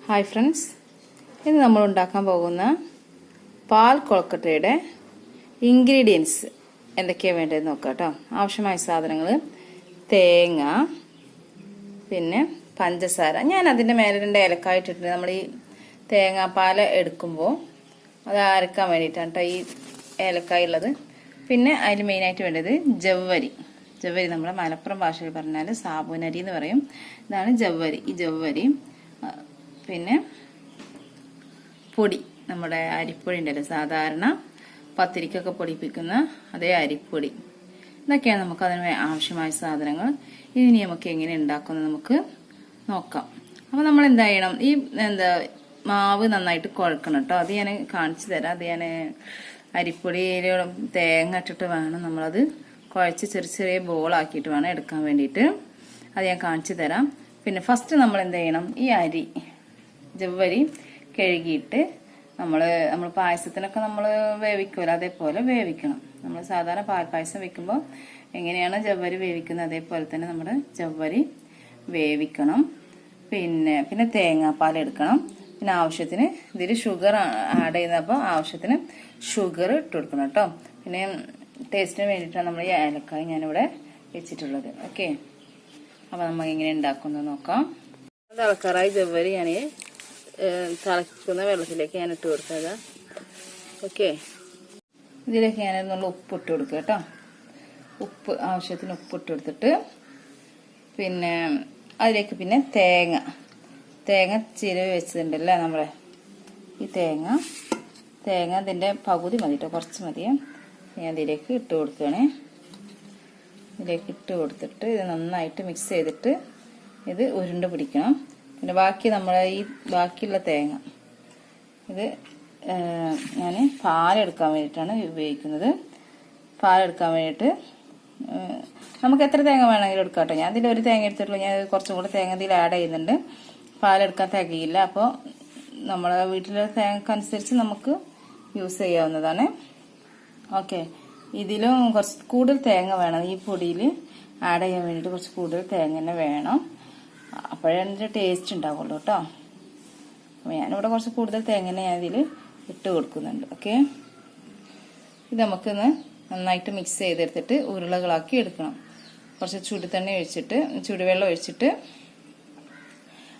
Hi friends, ഇന്ന് നമ്മൾ ഉണ്ടാക്കാൻ പോകുന്ന പാൽ കൊഴക്കട്ടയുടെ ഇൻഗ്രീഡിയൻസ് എന്തൊക്കെയാണ് വേണ്ടതെന്ന് നോക്കാം കേട്ടോ. ആവശ്യമായ സാധനങ്ങൾ: തേങ്ങ, പിന്നെ പഞ്ചസാര. ഞാൻ അതിൻ്റെ മേലെ 2 ഏലക്കായ ഇട്ടിട്ടുണ്ട്. നമ്മൾ ഈ തേങ്ങാപ്പാൽ എടുക്കുമ്പോൾ അത് അരക്കാൻ വേണ്ടിയിട്ടാണ് കേട്ടോ ഈ ഏലക്കായ ഉള്ളത്. പിന്നെ അതിൽ മെയിനായിട്ട് വേണ്ടത് ജവ്വരി. നമ്മുടെ മലപ്പുറം ഭാഷയിൽ പറഞ്ഞാൽ സാബുനരി എന്ന് പറയും. ഇതാണ് ജവ്വരി. ഈ ജവ്വരി, പിന്നെ പൊടി, നമ്മുടെ അരിപ്പൊടി ഉണ്ടല്ലോ, സാധാരണ പത്തിരിക്കൊക്കെ പൊടിപ്പിക്കുന്ന അതേ അരിപ്പൊടി. ഇതൊക്കെയാണ് നമുക്ക് അതിന് ആവശ്യമായ സാധനങ്ങൾ. ഇനി നമുക്ക് എങ്ങനെ ഉണ്ടാക്കുന്നത് നമുക്ക് നോക്കാം. അപ്പോൾ നമ്മൾ എന്താ ചെയ്യണം, ഈ മാവ് നന്നായിട്ട് കുഴക്കണം കേട്ടോ. അത് ഞാൻ കാണിച്ചു തരാം. അത് ഞാൻ അരിപ്പൊടിയിലും തേങ്ങ ഇട്ടിട്ട് വേണം നമ്മളത് കുഴച്ച് ചെറിയ ചെറിയ ബോളാക്കിയിട്ട് വേണം എടുക്കാൻ വേണ്ടിയിട്ട്. അത് ഞാൻ കാണിച്ചു തരാം. പിന്നെ ഫസ്റ്റ് നമ്മൾ എന്ത് ചെയ്യണം, ഈ ജവ്വരി കഴുകിയിട്ട് നമ്മൾ പായസത്തിനൊക്കെ നമ്മൾ വേവിക്കുമല്ലോ, അതേപോലെ വേവിക്കണം. നമ്മൾ സാധാരണ പായസം വെക്കുമ്പോൾ എങ്ങനെയാണ് ജവ്വരി വേവിക്കുന്നത് അതേപോലെ തന്നെ നമ്മുടെ ജവ്വരി വേവിക്കണം. പിന്നെ തേങ്ങാപ്പാൽ എടുക്കണം. പിന്നെ ആവശ്യത്തിന് ഇതിൽ ഷുഗർ ആഡ് ചെയ്യുന്നപ്പോൾ ആവശ്യത്തിന് ഷുഗർ ഇട്ട് കൊടുക്കണം കേട്ടോ. പിന്നെ ടേസ്റ്റിന് വേണ്ടിയിട്ടാണ് നമ്മൾ ഈ ഏലക്കായ ഞാനിവിടെ വെച്ചിട്ടുള്ളത്. ഓക്കെ, അപ്പോൾ നമ്മൾ എങ്ങനെ ഉണ്ടാക്കുന്നത് നോക്കാം. തിളക്കാറായി ജവ്വരി ഞാൻ തിളക്കുന്ന വെള്ളത്തിലേക്ക് ഞാൻ ഇട്ട് കൊടുത്തത്. ഓക്കെ, ഇതിലേക്ക് ഞാൻ നല്ല ഉപ്പ് ഇട്ട് കൊടുക്കുക കേട്ടോ. ആവശ്യത്തിന് ഉപ്പ് ഇട്ട് കൊടുത്തിട്ട് പിന്നെ അതിലേക്ക് പിന്നെ തേങ്ങ ചിരവി വെച്ചതുണ്ടല്ലേ നമ്മളെ ഈ തേങ്ങ ഇതിൻ്റെ പകുതി മതി കേട്ടോ, കുറച്ച് മതിയേ. ഞാൻ ഇതിലേക്ക് ഇട്ട് കൊടുക്കുകയാണേ. ഇതിലേക്ക് ഇട്ട് കൊടുത്തിട്ട് ഇത് നന്നായിട്ട് മിക്സ് ചെയ്തിട്ട് ഇത് ഉരുണ്ട് പിടിക്കണം. പിന്നെ ബാക്കിയുള്ള തേങ്ങ ഇത് ഞാൻ പാലെടുക്കാൻ വേണ്ടിയിട്ടാണ് ഉപയോഗിക്കുന്നത്. പാലെടുക്കാൻ വേണ്ടിയിട്ട് നമുക്ക് എത്ര തേങ്ങ വേണമെങ്കിലും എടുക്കാം കേട്ടോ. ഞാൻ ഇതിൽ 1 തേങ്ങ എടുത്തിട്ടുള്ളൂ. ഞാൻ കുറച്ചും കൂടെ തേങ്ങ ഇതിൽ ആഡ് ചെയ്യുന്നുണ്ട്. പാലെടുക്കാൻ തികയില്ല. അപ്പോൾ നമ്മളെ വീട്ടിലെ തേങ്ങക്കനുസരിച്ച് നമുക്ക് യൂസ് ചെയ്യാവുന്നതാണ്. ഓക്കെ, ഇതിലും കുറച്ച് കൂടുതൽ തേങ്ങ വേണം. ഈ പൊടിയിൽ ആഡ് ചെയ്യാൻ വേണ്ടിയിട്ട് കുറച്ച് കൂടുതൽ തേങ്ങ തന്നെ വേണം. അപ്പോഴേ അതിൻ്റെ ടേസ്റ്റ് ഉണ്ടാവുള്ളൂ കേട്ടോ. അപ്പോൾ ഞാനിവിടെ കുറച്ച് കൂടുതൽ തേങ്ങ ഞാൻ ഇതിൽ ഇട്ട് കൊടുക്കുന്നുണ്ട്. ഓക്കെ, ഇത് നമുക്കൊന്ന് നന്നായിട്ട് മിക്സ് ചെയ്തെടുത്തിട്ട് ഉരുളകളാക്കി എടുക്കണം. കുറച്ച് ചുടുവെള്ളം ഒഴിച്ചിട്ട്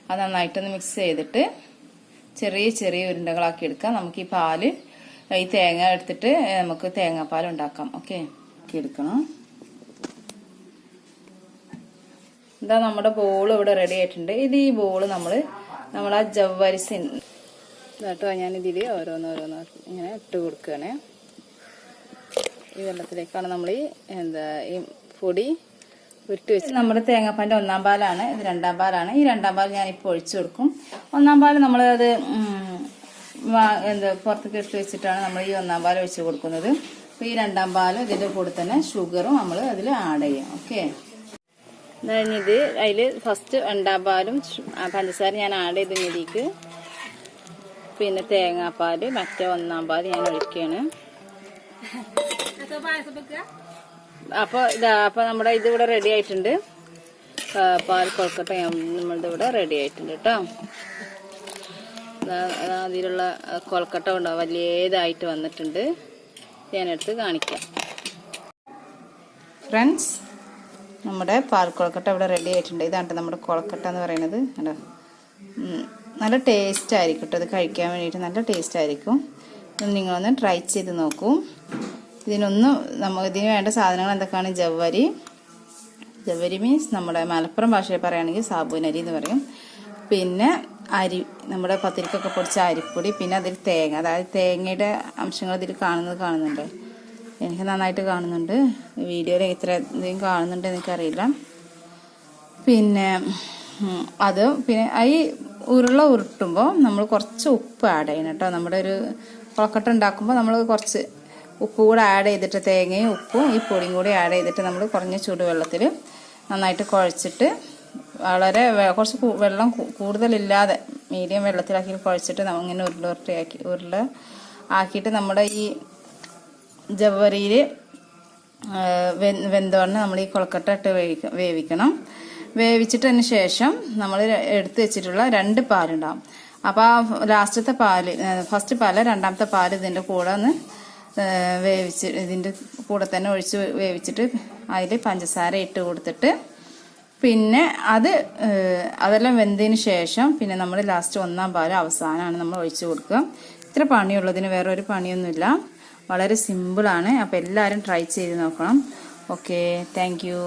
അത് നന്നായിട്ടൊന്ന് മിക്സ് ചെയ്തിട്ട് ചെറിയ ചെറിയ ഉരുണ്ടകളാക്കി എടുക്കാം. നമുക്ക് ഈ തേങ്ങ എടുത്തിട്ട് നമുക്ക് തേങ്ങാപ്പാൽ ഉണ്ടാക്കാം. ഓക്കെ, എടുക്കണം. ഇതാ നമ്മുടെ ബോൾ ഇവിടെ റെഡി ആയിട്ടുണ്ട്. ഈ ബോള് നമ്മൾ ആ ജവ്വരി കേട്ടോ, ഞാനിതിൽ ഓരോന്നോരോന്ന് ഇങ്ങനെ ഇട്ട് കൊടുക്കുകയാണ്. ഈ വെള്ളത്തിലേക്കാണ് നമ്മൾ ഈ പൊടി ഉരുട്ടി വെച്ച് നമ്മുടെ തേങ്ങാപ്പാലിൻ്റെ 1-ാം പാലാണ്. ഇത് 2-ാം പാലാണ്. ഈ 2-ാം പാൽ ഞാനിപ്പോൾ ഒഴിച്ചു കൊടുക്കും. 1-ാം പാൽ നമ്മളത് പുറത്തേക്ക് എടുത്ത് വെച്ചിട്ടാണ് നമ്മൾ ഈ 1-ാം പാൽ ഒഴിച്ച് കൊടുക്കുന്നത്. അപ്പോൾ ഈ 2-ാം പാലും ഇതിൻ്റെ കൂടെ തന്നെ ഷുഗറും നമ്മൾ അതിൽ ആഡ് ചെയ്യാം. ഓക്കെ, ഇത് അതിൽ ഫസ്റ്റ് 2-ാം പാലും പഞ്ചസാര ഞാൻ ആഡ് ചെയ്ത് ഇതിലേക്ക് പിന്നെ തേങ്ങാപ്പാൽ മറ്റേ 1-ാം പാൽ ഞാൻ ഒഴിക്കുകയാണ്. അപ്പോൾ നമ്മുടെ ഇതിവിടെ റെഡി ആയിട്ടുണ്ട്. പാൽ കൊഴക്കട്ട നമ്മളുടെ ഇവിടെ റെഡി ആയിട്ടുണ്ട് കേട്ടോ. അതിലുള്ള കൊഴക്കട്ട ഉണ്ടാവും, വലിയതായിട്ട് വന്നിട്ടുണ്ട്. ഞാനെടുത്ത് കാണിക്കാം. ഫ്രണ്ട്സ്, നമ്മുടെ പാൽ കൊഴക്കട്ട ഇവിടെ റെഡി ആയിട്ടുണ്ട്. ഇതാണ് നമ്മുടെ കൊഴക്കട്ട എന്ന് പറയുന്നത്. നല്ല ടേസ്റ്റ് ആയിരിക്കും കേട്ടോ. ഇത് കഴിക്കാൻ വേണ്ടിയിട്ട് നല്ല ടേസ്റ്റ് ആയിരിക്കും. നിങ്ങളൊന്ന് ട്രൈ ചെയ്ത് നോക്കൂ. ഇതിന് വേണ്ട സാധനങ്ങൾ എന്തൊക്കെയാണ്? ജവ്വരി മീൻസ് നമ്മുടെ മലപ്പുറം ഭാഷയിൽ പറയുകയാണെങ്കിൽ സാബുനരി എന്ന് പറയും. പിന്നെ അരി, നമ്മുടെ പത്തിരിക്കൊക്കെ പൊടിച്ച അരിപ്പൊടി. പിന്നെ അതിൽ തേങ്ങ, അതായത് തേങ്ങയുടെ അംശങ്ങൾ ഇതിൽ കാണുന്നുണ്ട്. എനിക്ക് നന്നായിട്ട് കാണുന്നുണ്ട്. വീഡിയോയിൽ ഇത്രയധികം കാണുന്നുണ്ട് എനിക്കറിയില്ല. പിന്നെ ഈ ഉരുള ഉരുട്ടുമ്പോൾ നമ്മൾ കുറച്ച് ഉപ്പ് ആഡ് ചെയ്യണം കേട്ടോ. നമ്മുടെ ഒരു കൊഴക്കട്ട ഉണ്ടാക്കുമ്പോൾ നമ്മൾ കുറച്ച് ഉപ്പ് കൂടെ ആഡ് ചെയ്തിട്ട്, തേങ്ങയും ഉപ്പും ഈ പൊടിയും കൂടി ആഡ് ചെയ്തിട്ട് നമ്മൾ കുറഞ്ഞ ചൂടുവെള്ളത്തിൽ നന്നായിട്ട് കുഴച്ചിട്ട് കുറച്ച് വെള്ളം കൂടുതലില്ലാതെ മീഡിയം വെള്ളത്തിലാക്കി കുഴച്ചിട്ട് ഇങ്ങനെ ഉരുള ആക്കിയിട്ട് നമ്മുടെ ഈ ജവ്വരിയിൽ വെന്തോറിന് നമ്മൾ ഈ കൊഴക്കട്ട ഇട്ട് വേവിക്കണം. വേവിച്ചിട്ടതിന് ശേഷം നമ്മൾ എടുത്തു വെച്ചിട്ടുള്ള 2 പാലുണ്ടാവും. അപ്പോൾ ലാസ്റ്റത്തെ പാല്, ഫസ്റ്റ് പാല്, രണ്ടാമത്തെ പാല് ഇതിൻ്റെ കൂടെ ഒന്ന് വേവിച്ച് ഇതിൻ്റെ കൂടെ തന്നെ ഒഴിച്ച് വേവിച്ചിട്ട് അതിൽ പഞ്ചസാര ഇട്ട് കൊടുത്തിട്ട് പിന്നെ അതെല്ലാം വെന്തതിന് ശേഷം പിന്നെ നമ്മൾ ലാസ്റ്റ് ഒന്നാം പാല് അവസാനമാണ് നമ്മൾ ഒഴിച്ച് കൊടുക്കുക. ഇത്ര പണിയുള്ളതിന് വേറെ ഒരു പണിയൊന്നുമില്ല, വളരെ സിമ്പിളാണ്. അപ്പോൾ എല്ലാവരും ട്രൈ ചെയ്ത് നോക്കണം. Okay, thank you.